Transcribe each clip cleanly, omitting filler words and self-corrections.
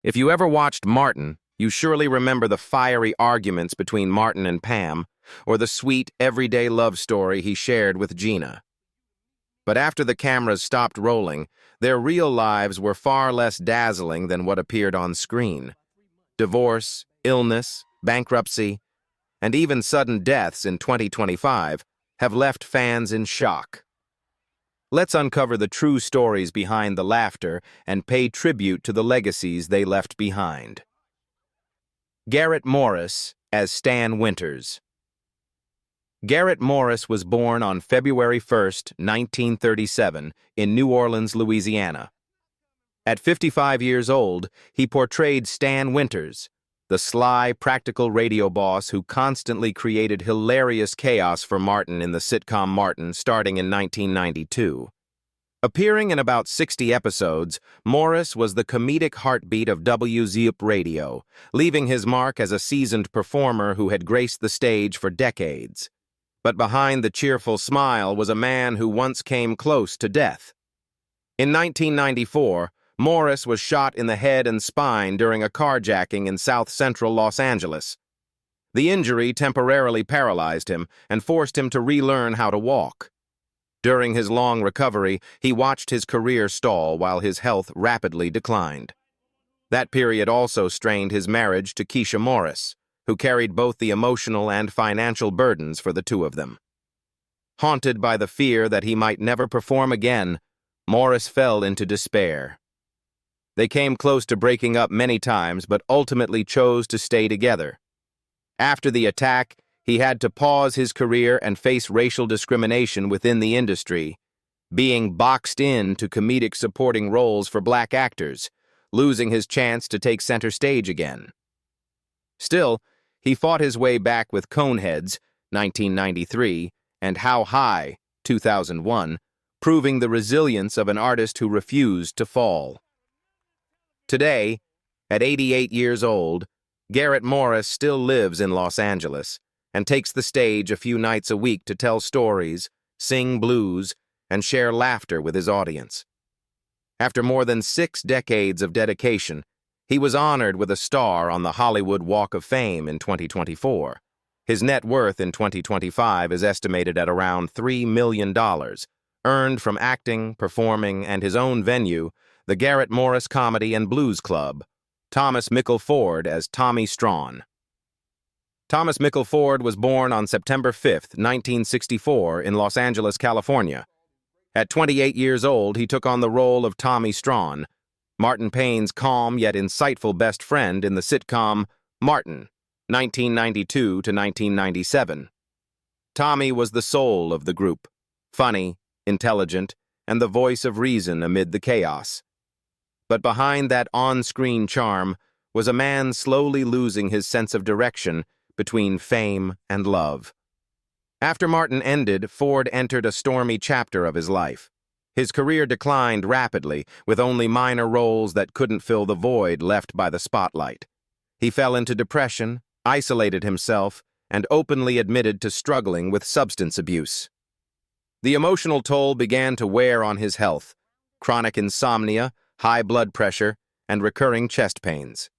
If you ever watched Martin, you surely remember the fiery arguments between Martin and Pam, or the sweet, everyday love story he shared with Gina. But after the cameras stopped rolling, their real lives were far less dazzling than what appeared on screen. Divorce, illness, bankruptcy, and even sudden deaths in 2025 have left fans in shock. Let's uncover the true stories behind the laughter and pay tribute to the legacies they left behind. Garrett Morris as Stan Winters. Garrett Morris was born on February 1, 1937, in New Orleans, Louisiana. At 55 years old, he portrayed Stan Winters, the sly, practical radio boss who constantly created hilarious chaos for Martin in the sitcom Martin starting in 1992. Appearing in about 60 episodes, Morris was the comedic heartbeat of WZUP radio, leaving his mark as a seasoned performer who had graced the stage for decades. But behind the cheerful smile was a man who once came close to death. In 1994, Morris was shot in the head and spine during a carjacking in south-central Los Angeles. The injury temporarily paralyzed him and forced him to relearn how to walk. During his long recovery, he watched his career stall while his health rapidly declined. That period also strained his marriage to Tisha Morris, who carried both the emotional and financial burdens for the two of them. Haunted by the fear that he might never perform again, Morris fell into despair. They came close to breaking up many times, but ultimately chose to stay together. After the attack, he had to pause his career and face racial discrimination within the industry, being boxed in to comedic supporting roles for black actors, losing his chance to take center stage again. Still, he fought his way back with Coneheads, 1993, and How High, 2001, proving the resilience of an artist who refused to fall. Today, at 88 years old, Garrett Morris still lives in Los Angeles and takes the stage a few nights a week to tell stories, sing blues, and share laughter with his audience. After more than 6 decades of dedication, he was honored with a star on the Hollywood Walk of Fame in 2024. His net worth in 2025 is estimated at around $3 million, earned from acting, performing, and his own venue, the Garrett Morris Comedy and Blues Club. Thomas Mikal Ford as Tommy Strawn. Thomas Mikal Ford was born on September 5, 1964, in Los Angeles, California. At 28 years old, he took on the role of Tommy Strawn, Martin Payne's calm yet insightful best friend in the sitcom Martin, 1992 to 1997. Tommy was the soul of the group, funny, intelligent, and the voice of reason amid the chaos. But behind that on-screen charm was a man slowly losing his sense of direction between fame and love. After Martin ended, Ford entered a stormy chapter of his life. His career declined rapidly, with only minor roles that couldn't fill the void left by the spotlight. He fell into depression, isolated himself, and openly admitted to struggling with substance abuse. The emotional toll began to wear on his health: chronic insomnia, high blood pressure, and recurring chest pains.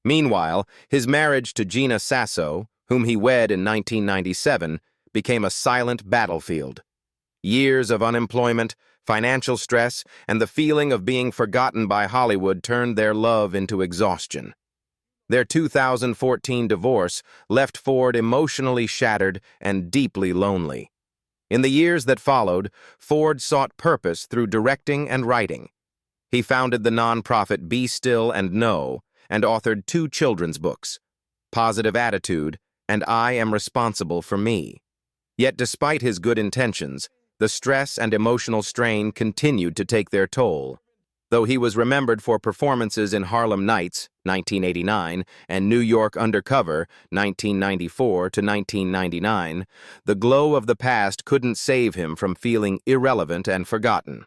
Meanwhile, his marriage to Gina Sasso, whom he wed in 1997, became a silent battlefield. Years of unemployment, financial stress, and the feeling of being forgotten by Hollywood turned their love into exhaustion. Their 2014 divorce left Ford emotionally shattered and deeply lonely. In the years that followed, Ford sought purpose through directing and writing. He founded the nonprofit Be Still and Know and authored 2 children's books, Positive Attitude and I Am Responsible for Me. Yet despite his good intentions, the stress and emotional strain continued to take their toll. Though he was remembered for performances in Harlem Nights, 1989, and New York Undercover, 1994 to 1999, the glow of the past couldn't save him from feeling irrelevant and forgotten.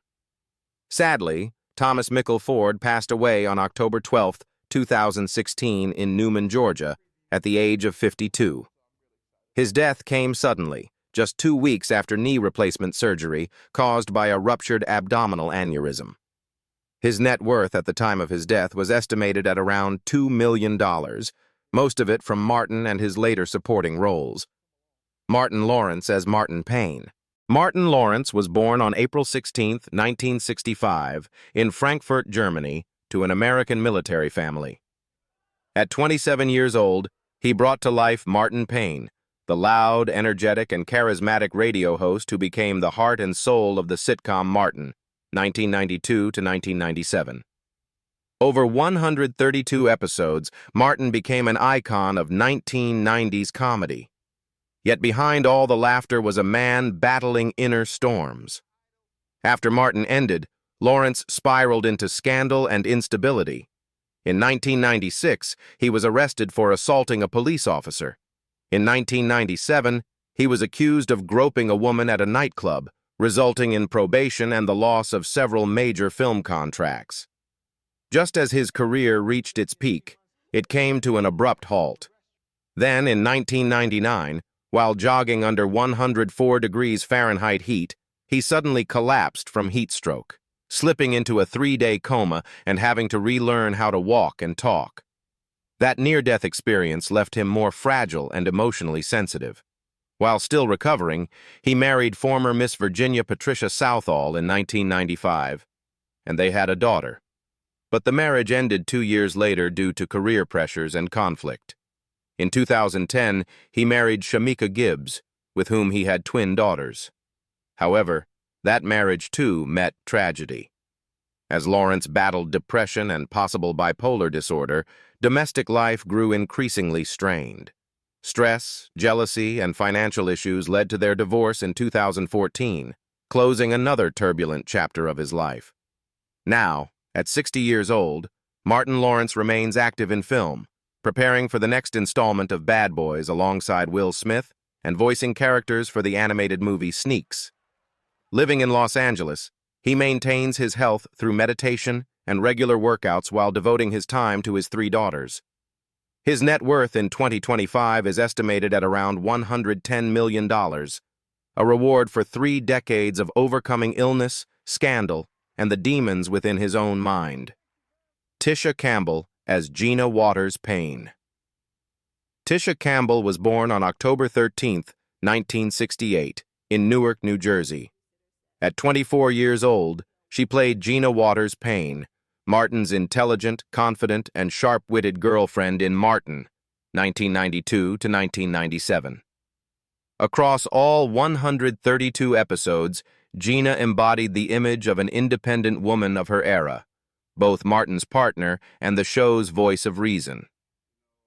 Sadly, Thomas Mikal Ford passed away on October 12, 2016, in Newman, Georgia, at the age of 52. His death came suddenly, just 2 weeks after knee replacement surgery caused by a ruptured abdominal aneurysm. His net worth at the time of his death was estimated at around $2 million, most of it from Martin and his later supporting roles. Martin Lawrence as Martin Payne. Martin Lawrence was born on April 16, 1965, in Frankfurt, Germany, to an American military family. At 27 years old, he brought to life Martin Payne, the loud, energetic, and charismatic radio host who became the heart and soul of the sitcom Martin, 1992 to 1997. Over 132 episodes, Martin became an icon of 1990s comedy. Yet behind all the laughter was a man battling inner storms. After Martin ended, Lawrence spiraled into scandal and instability. In 1996, he was arrested for assaulting a police officer. In 1997, he was accused of groping a woman at a nightclub, resulting in probation and the loss of several major film contracts. Just as his career reached its peak, it came to an abrupt halt. Then, in 1999, while jogging under 104 degrees Fahrenheit heat, he suddenly collapsed from heat stroke, slipping into a 3-day coma and having to relearn how to walk and talk. That near-death experience left him more fragile and emotionally sensitive. While still recovering, he married former Miss Virginia Patricia Southall in 1995, and they had a daughter. But the marriage ended 2 years later due to career pressures and conflict. In 2010, he married Shamika Gibbs, with whom he had twin daughters. However, that marriage too met tragedy. As Lawrence battled depression and possible bipolar disorder, domestic life grew increasingly strained. Stress, jealousy, and financial issues led to their divorce in 2014, closing another turbulent chapter of his life. Now, at 60 years old, Martin Lawrence remains active in film, preparing for the next installment of Bad Boys alongside Will Smith and voicing characters for the animated movie Sneaks. Living in Los Angeles, he maintains his health through meditation and regular workouts while devoting his time to his 3 daughters. His net worth in 2025 is estimated at around $110 million, a reward for 3 decades of overcoming illness, scandal, and the demons within his own mind. Tisha Campbell as Gina Waters Payne. Tisha Campbell was born on October 13, 1968, in Newark, New Jersey. At 24 years old, she played Gina Waters Payne, Martin's intelligent, confident, and sharp-witted girlfriend in Martin, 1992 to 1997. Across all 132 episodes, Gina embodied the image of an independent woman of her era, both Martin's partner and the show's voice of reason.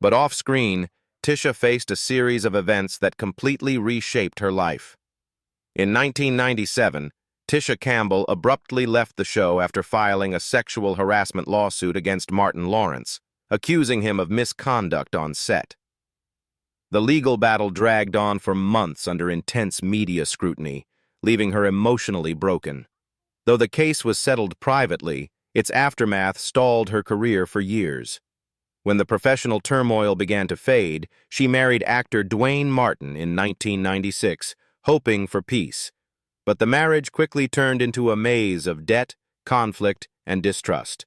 But off-screen, Tisha faced a series of events that completely reshaped her life. In 1997, Tisha Campbell abruptly left the show after filing a sexual harassment lawsuit against Martin Lawrence, accusing him of misconduct on set. The legal battle dragged on for months under intense media scrutiny, leaving her emotionally broken. Though the case was settled privately, its aftermath stalled her career for years. When the professional turmoil began to fade, she married actor Dwayne Martin in 1996, hoping for peace. But the marriage quickly turned into a maze of debt, conflict, and distrust.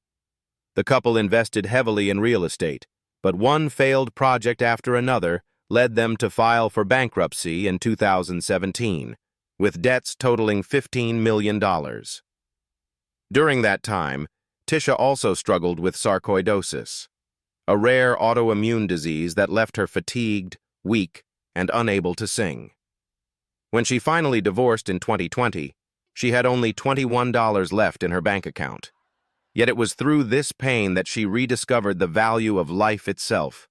The couple invested heavily in real estate, but one failed project after another led them to file for bankruptcy in 2017, with debts totaling $15 million. During that time, Tisha also struggled with sarcoidosis, a rare autoimmune disease that left her fatigued, weak, and unable to sing. When she finally divorced in 2020, she had only $21 left in her bank account. Yet it was through this pain that she rediscovered the value of life itself,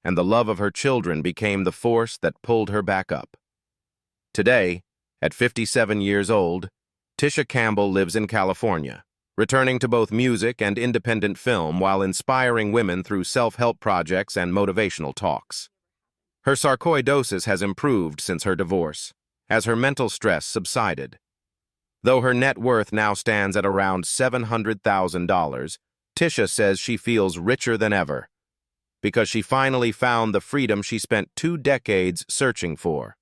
and the love of her children became the force that pulled her back up. Today, at 57 years old, Tisha Campbell lives in California, returning to both music and independent film while inspiring women through self-help projects and motivational talks. Her sarcoidosis has improved since her divorce, as her mental stress subsided. Though her net worth now stands at around $700,000, Tisha says she feels richer than ever, because she finally found the freedom she spent 2 decades searching for.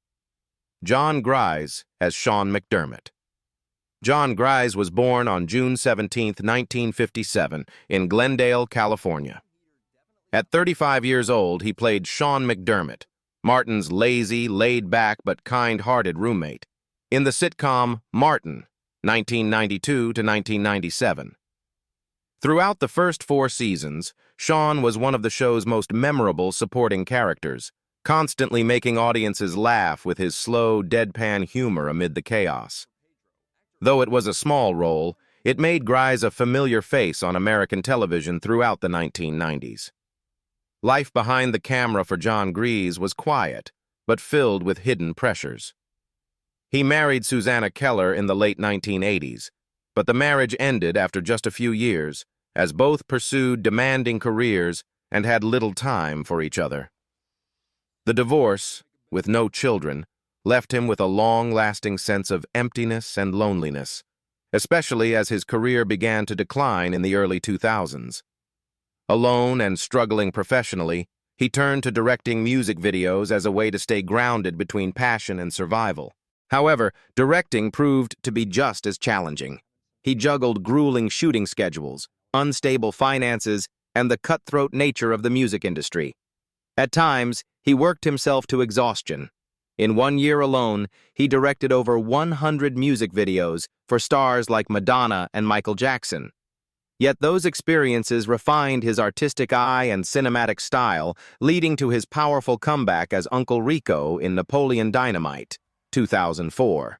Gries as Sean McDermott. John Gries was born on June 17, 1957, in Glendale, California. At 35 years old, he played Sean McDermott, Martin's lazy, laid-back, but kind-hearted roommate, in the sitcom Martin, 1992 to 1997. Throughout the first 4 seasons, Sean was one of the show's most memorable supporting characters, constantly making audiences laugh with his slow, deadpan humor amid the chaos. Though it was a small role, it made Gries a familiar face on American television throughout the 1990s. Life behind the camera for John Gries was quiet, but filled with hidden pressures. He married Susanna Keller in the late 1980s, but the marriage ended after just a few years, as both pursued demanding careers and had little time for each other. The divorce, with no children, left him with a long-lasting sense of emptiness and loneliness, especially as his career began to decline in the early 2000s. Alone and struggling professionally, he turned to directing music videos as a way to stay grounded between passion and survival. However, directing proved to be just as challenging. He juggled grueling shooting schedules, unstable finances, and the cutthroat nature of the music industry. At times, he worked himself to exhaustion. In 1 year alone, he directed over 100 music videos for stars like Madonna and Michael Jackson. Yet those experiences refined his artistic eye and cinematic style, leading to his powerful comeback as Uncle Rico in Napoleon Dynamite, 2004.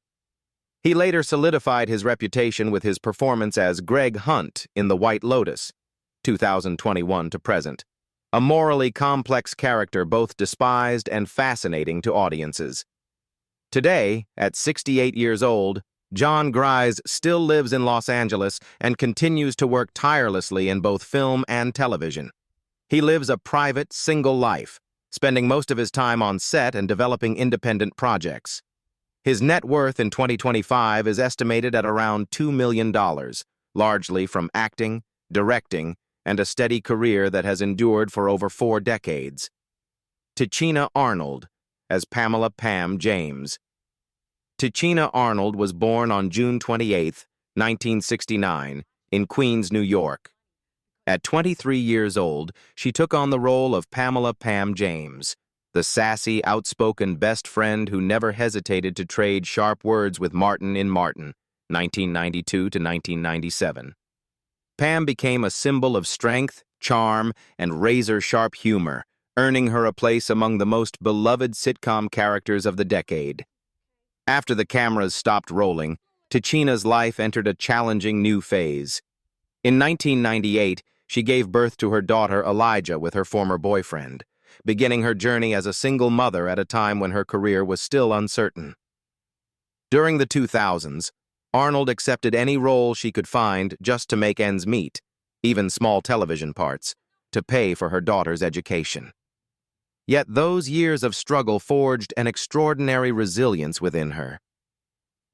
He later solidified his reputation with his performance as Greg Hunt in The White Lotus, 2021 to present. A morally complex character both despised and fascinating to audiences. Today, at 68 years old, John Gries still lives in Los Angeles and continues to work tirelessly in both film and television. He lives a private, single life, spending most of his time on set and developing independent projects. His net worth in 2025 is estimated at around $2 million, largely from acting, directing, and a steady career that has endured for over 4 decades. Tichina Arnold, as Pamela Pam James. Tichina Arnold was born on June 28, 1969, in Queens, New York. At 23 years old, she took on the role of Pamela Pam James, the sassy, outspoken best friend who never hesitated to trade sharp words with Martin in Martin, 1992 to 1997. Pam became a symbol of strength, charm, and razor-sharp humor, earning her a place among the most beloved sitcom characters of the decade. After the cameras stopped rolling, Tichina's life entered a challenging new phase. In 1998, she gave birth to her daughter Elijah with her former boyfriend, beginning her journey as a single mother at a time when her career was still uncertain. During the 2000s, Arnold accepted any role she could find just to make ends meet, even small television parts, to pay for her daughter's education. Yet those years of struggle forged an extraordinary resilience within her.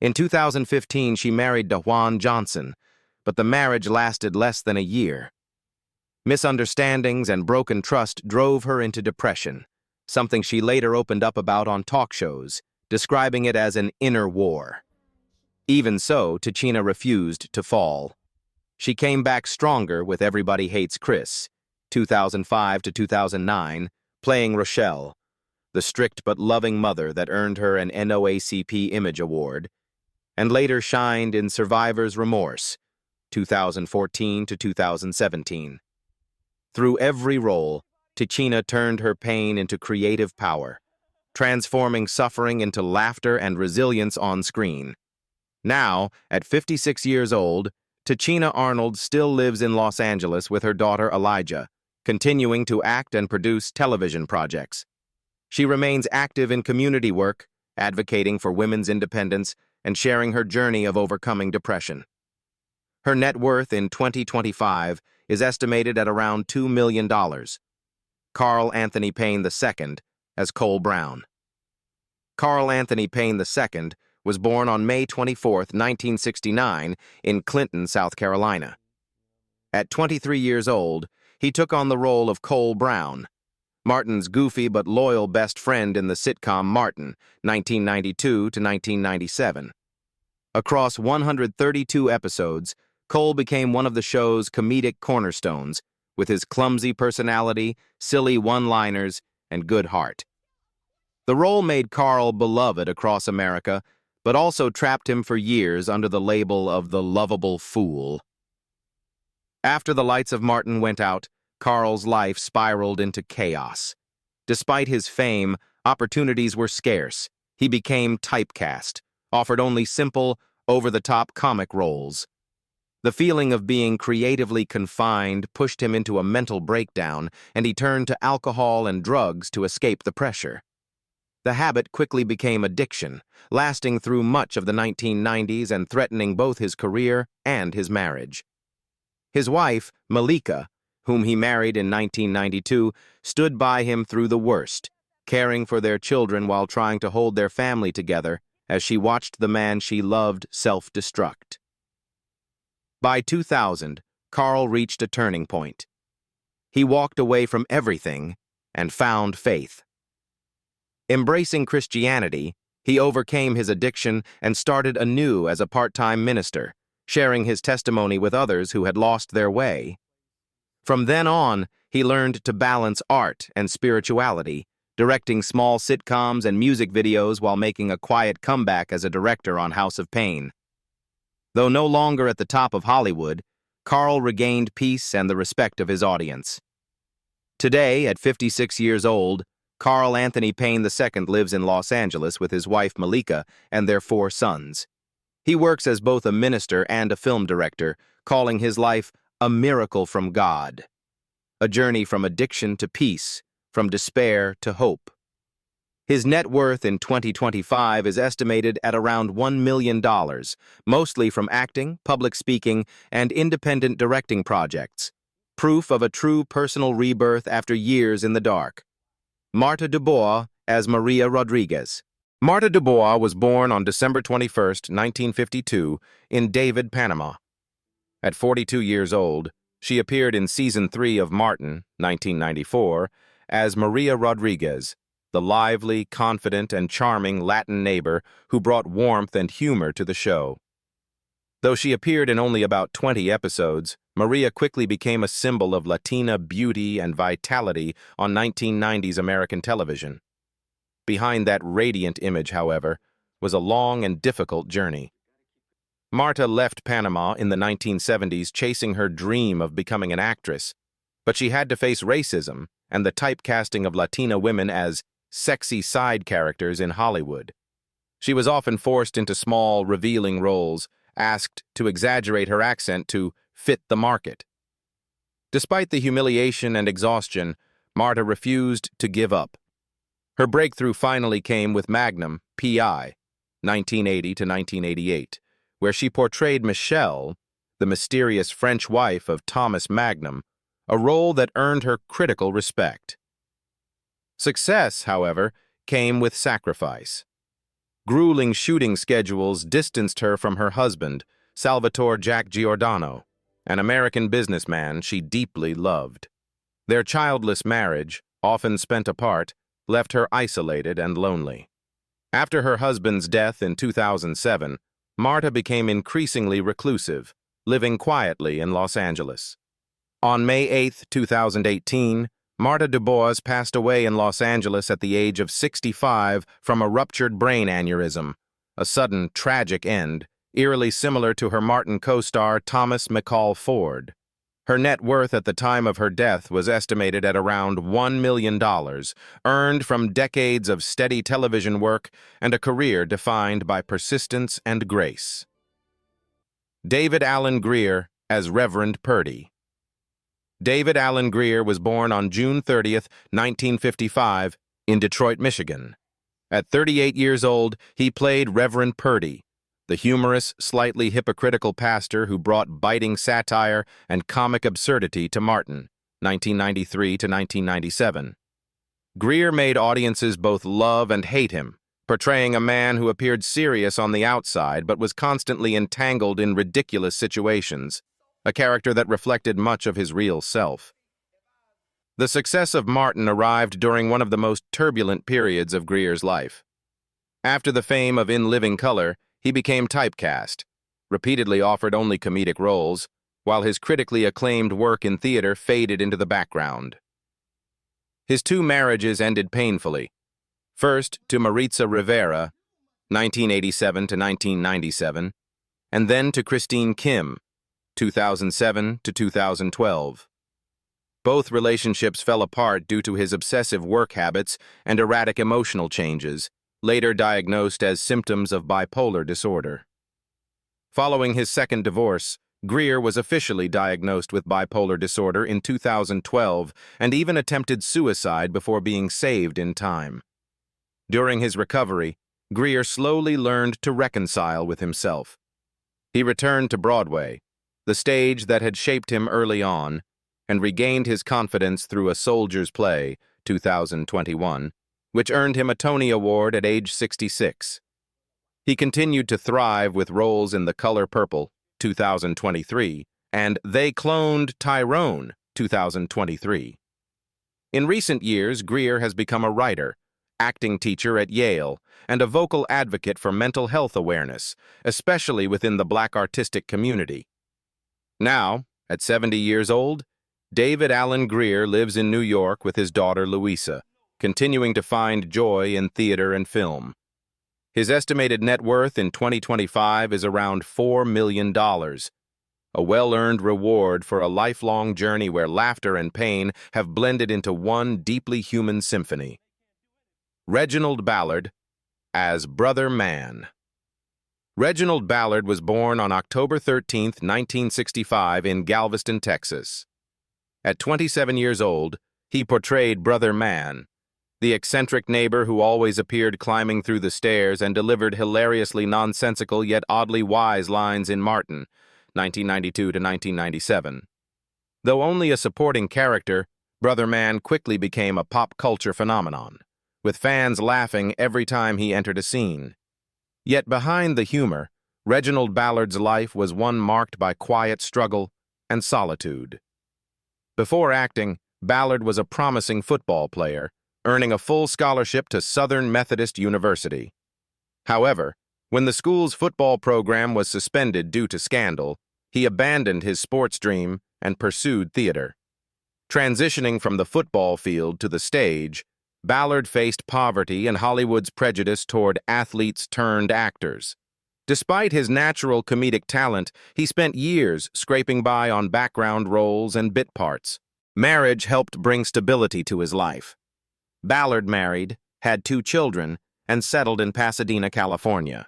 In 2015, she married DeJuan Johnson, but the marriage lasted less than a year. Misunderstandings and broken trust drove her into depression, something she later opened up about on talk shows, describing it as an inner war. Even so, Tichina refused to fall. She came back stronger with Everybody Hates Chris, 2005 to 2009, playing Rochelle, the strict but loving mother that earned her an NOACP Image Award, and later shined in Survivor's Remorse, 2014 to 2017. Through every role, Tichina turned her pain into creative power, transforming suffering into laughter and resilience on screen. Now, at 56 years old, Tichina Arnold still lives in Los Angeles with her daughter Elijah, continuing to act and produce television projects. She remains active in community work, advocating for women's independence and sharing her journey of overcoming depression. Her net worth in 2025 is estimated at around $2 million. Carl Anthony Payne II as Cole Brown. Carl Anthony Payne II was born on May 24, 1969, in Clinton, South Carolina. At 23 years old, he took on the role of Cole Brown, Martin's goofy but loyal best friend in the sitcom Martin, 1992 to 1997. Across 132 episodes, Cole became one of the show's comedic cornerstones, with his clumsy personality, silly one-liners, and good heart. The role made Carl beloved across America, but also trapped him for years under the label of the lovable fool. After the lights of Martin went out, Carl's life spiraled into chaos. Despite his fame, opportunities were scarce. He became typecast, offered only simple, over-the-top comic roles. The feeling of being creatively confined pushed him into a mental breakdown, and he turned to alcohol and drugs to escape the pressure. The habit quickly became addiction, lasting through much of the 1990s and threatening both his career and his marriage. His wife, Malika, whom he married in 1992, stood by him through the worst, caring for their children while trying to hold their family together as she watched the man she loved self-destruct. By 2000, Carl reached a turning point. He walked away from everything and found faith. Embracing Christianity, he overcame his addiction and started anew as a part-time minister, sharing his testimony with others who had lost their way. From then on, he learned to balance art and spirituality, directing small sitcoms and music videos while making a quiet comeback as a director on House of Payne. Though no longer at the top of Hollywood, Carl regained peace and the respect of his audience. Today, at 56 years old, Carl Anthony Payne II lives in Los Angeles with his wife Malika and their 4 sons. He works as both a minister and a film director, calling his life a miracle from God. A journey from addiction to peace, from despair to hope. His net worth in 2025 is estimated at around $1 million, mostly from acting, public speaking, and independent directing projects. Proof of a true personal rebirth after years in the dark. Marta Dubois as Maria Rodriguez. Marta Dubois was born on December 21, 1952, in David, Panama. At 42 years old, she appeared in Season 3 of Martin, 1994, as Maria Rodriguez, the lively, confident, and charming Latin neighbor who brought warmth and humor to the show. Though she appeared in only about 20 episodes, Maria quickly became a symbol of Latina beauty and vitality on 1990s American television. Behind that radiant image, however, was a long and difficult journey. Marta left Panama in the 1970s chasing her dream of becoming an actress, but she had to face racism and the typecasting of Latina women as sexy side characters in Hollywood. She was often forced into small, revealing roles, asked to exaggerate her accent to fit the market. Despite the humiliation and exhaustion, Marta refused to give up. Her breakthrough finally came with Magnum, P.I., 1980 to 1988, where she portrayed Michelle, the mysterious French wife of Thomas Magnum, a role that earned her critical respect. Success, however, came with sacrifice. Grueling shooting schedules distanced her from her husband, Salvatore Jack Giordano, an American businessman she deeply loved. Their childless marriage, often spent apart, left her isolated and lonely. After her husband's death in 2007, Marta became increasingly reclusive, living quietly in Los Angeles. On May 8, 2018, Marta Dubois passed away in Los Angeles at the age of 65 from a ruptured brain aneurysm, a sudden, tragic end, eerily similar to her Martin co-star Thomas Mikal Ford. Her net worth at the time of her death was estimated at around $1 million, earned from decades of steady television work and a career defined by persistence and grace. David Allen Grier as Reverend Purdy. David Allen Grier was born on June 30, 1955, in Detroit, Michigan. At 38 years old, he played Reverend Purdy, the humorous, slightly hypocritical pastor who brought biting satire and comic absurdity to Martin, 1993 to 1997. Grier made audiences both love and hate him, portraying a man who appeared serious on the outside but was constantly entangled in ridiculous situations, a character that reflected much of his real self. The success of Martin arrived during one of the most turbulent periods of Grier's life. After the fame of In Living Color, he became typecast, repeatedly offered only comedic roles, while his critically acclaimed work in theater faded into the background. His two marriages ended painfully. First to Maritza Rivera, 1987 to 1997, and then to Christine Kim, 2007 to 2012. Both relationships fell apart due to his obsessive work habits and erratic emotional changes, later diagnosed as symptoms of bipolar disorder. Following his second divorce, Grier was officially diagnosed with bipolar disorder in 2012 and even attempted suicide before being saved in time. During his recovery, Grier slowly learned to reconcile with himself. He returned to Broadway, the stage that had shaped him early on, and regained his confidence through A Soldier's Play, 2021, which earned him a Tony Award at age 66. He continued to thrive with roles in The Color Purple, 2023, and They Cloned Tyrone, 2023. In recent years, Grier has become a writer, acting teacher at Yale, and a vocal advocate for mental health awareness, especially within the Black artistic community. Now, at 70 years old, David Alan Grier lives in New York with his daughter Louisa, continuing to find joy in theater and film. His estimated net worth in 2025 is around $4 million, a well-earned reward for a lifelong journey where laughter and pain have blended into one deeply human symphony. Reginald Ballard as Brother Man. Reginald Ballard was born on October 13, 1965 in Galveston, Texas. At 27 years old, he portrayed Brother Man, the eccentric neighbor who always appeared climbing through the stairs and delivered hilariously nonsensical yet oddly wise lines in Martin, 1992 to 1997. Though only a supporting character, Brother Man quickly became a pop culture phenomenon, with fans laughing every time he entered a scene. Yet behind the humor, Reginald Ballard's life was one marked by quiet struggle and solitude. Before acting, Ballard was a promising football player, earning a full scholarship to Southern Methodist University. However, when the school's football program was suspended due to scandal, he abandoned his sports dream and pursued theater. Transitioning from the football field to the stage, Ballard faced poverty and Hollywood's prejudice toward athletes-turned-actors. Despite his natural comedic talent, he spent years scraping by on background roles and bit parts. Marriage helped bring stability to his life. Ballard married, had 2 children, and settled in Pasadena, California.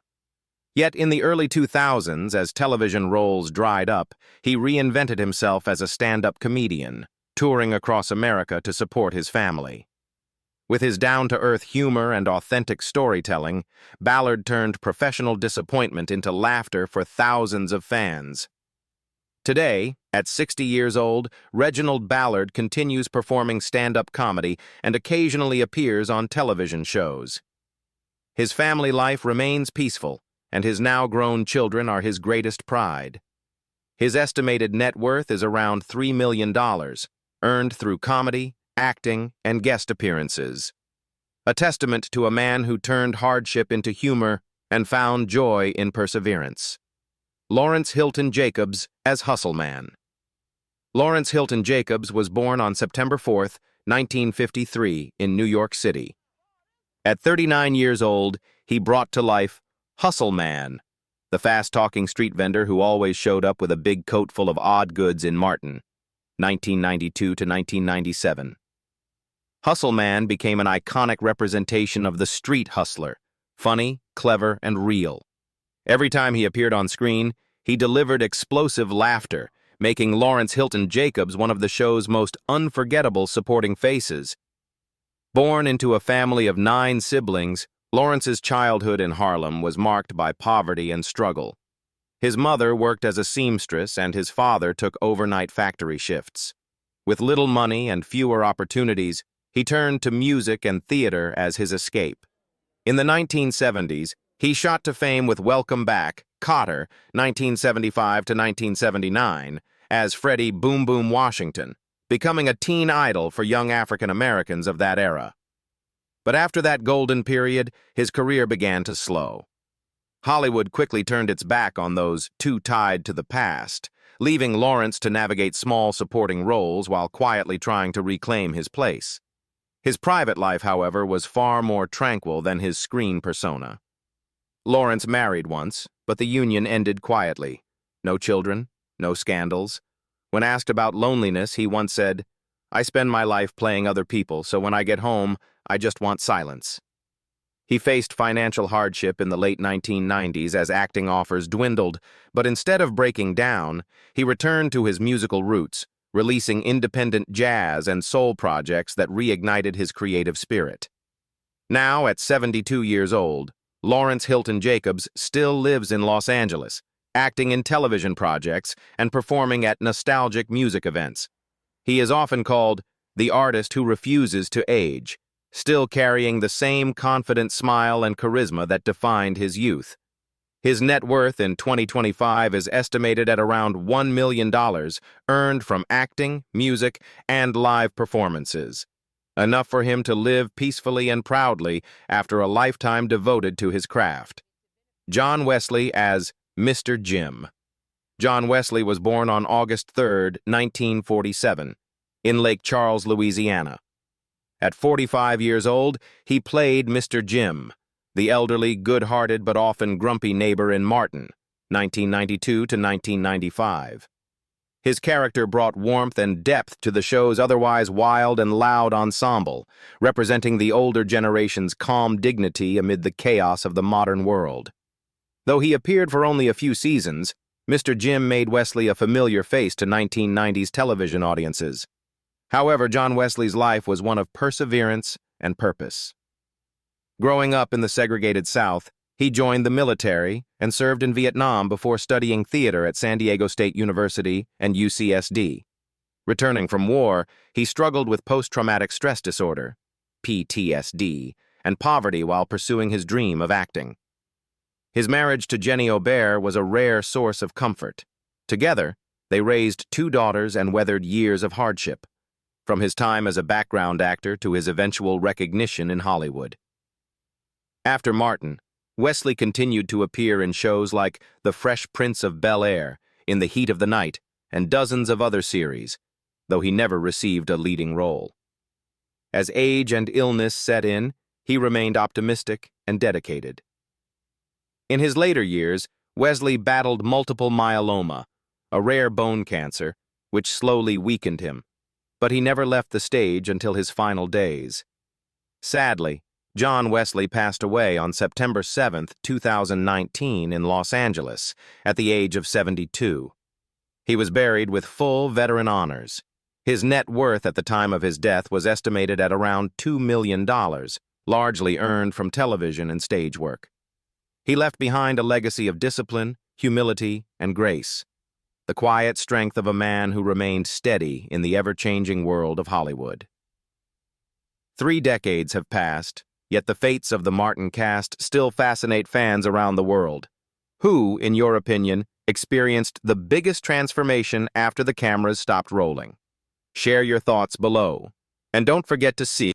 Yet in the early 2000s, as television roles dried up, he reinvented himself as a stand-up comedian, touring across America to support his family. With his down-to-earth humor and authentic storytelling, Ballard turned professional disappointment into laughter for thousands of fans. Today, at 60 years old, Reginald Ballard continues performing stand-up comedy and occasionally appears on television shows. His family life remains peaceful, and his now-grown children are his greatest pride. His estimated net worth is around $3 million, earned through comedy, acting, and guest appearances. A testament to a man who turned hardship into humor and found joy in perseverance. Lawrence Hilton-Jacobs as Hustle Man. Lawrence Hilton-Jacobs was born on September 4, 1953, in New York City. At 39 years old, he brought to life Hustle Man, the fast-talking street vendor who always showed up with a big coat full of odd goods in Martin, 1992 to 1997. Hustle Man became an iconic representation of the street hustler, funny, clever, and real. Every time he appeared on screen, he delivered explosive laughter, making Lawrence Hilton-Jacobs one of the show's most unforgettable supporting faces. Born into a family of 9 siblings, Lawrence's childhood in Harlem was marked by poverty and struggle. His mother worked as a seamstress and his father took overnight factory shifts. With little money and fewer opportunities, he turned to music and theater as his escape. In the 1970s, he shot to fame with Welcome Back, Kotter, 1975 to 1979, as Freddie Boom Boom Washington, becoming a teen idol for young African Americans of that era. But after that golden period, his career began to slow. Hollywood quickly turned its back on those too tied to the past, leaving Lawrence to navigate small supporting roles while quietly trying to reclaim his place. His private life, however, was far more tranquil than his screen persona. Lawrence married once, but the union ended quietly. No children, no scandals. When asked about loneliness, he once said, "I spend my life playing other people, so when I get home, I just want silence." He faced financial hardship in the late 1990s as acting offers dwindled, but instead of breaking down, he returned to his musical roots, releasing independent jazz and soul projects that reignited his creative spirit. Now, at 72 years old, Lawrence Hilton-Jacobs still lives in Los Angeles, acting in television projects and performing at nostalgic music events. He is often called the artist who refuses to age, still carrying the same confident smile and charisma that defined his youth. His net worth in 2025 is estimated at around $1 million earned from acting, music, and live performances, enough for him to live peacefully and proudly after a lifetime devoted to his craft. John Wesley as Mr. Jim. John Wesley was born on August 3, 1947, in Lake Charles, Louisiana. At 45 years old, he played Mr. Jim, the elderly, good-hearted but often grumpy neighbor in Martin, 1992 to 1995. His character brought warmth and depth to the show's otherwise wild and loud ensemble, representing the older generation's calm dignity amid the chaos of the modern world. Though he appeared for only a few seasons, Mr. Jim made Wesley a familiar face to 1990s television audiences. However, John Wesley's life was one of perseverance and purpose. Growing up in the segregated South, he joined the military and served in Vietnam before studying theater at San Diego State University and UCSD. Returning from war, he struggled with post-traumatic stress disorder, PTSD, and poverty while pursuing his dream of acting. His marriage to Jenny Aubert was a rare source of comfort. Together, they raised 2 daughters and weathered years of hardship, from his time as a background actor to his eventual recognition in Hollywood. After Martin, Wesley continued to appear in shows like The Fresh Prince of Bel-Air, In the Heat of the Night, and dozens of other series, though he never received a leading role. As age and illness set in, he remained optimistic and dedicated. In his later years, Wesley battled multiple myeloma, a rare bone cancer, which slowly weakened him, but he never left the stage until his final days. Sadly, John Wesley passed away on September 7, 2019 in Los Angeles at the age of 72. He was buried with full veteran honors. His net worth at the time of his death was estimated at around $2 million, largely earned from television and stage work. He left behind a legacy of discipline, humility, and grace, the quiet strength of a man who remained steady in the ever-changing world of Hollywood. 3 decades have passed, yet the fates of the Martin cast still fascinate fans around the world. Who, in your opinion, experienced the biggest transformation after the cameras stopped rolling? Share your thoughts below, and don't forget to see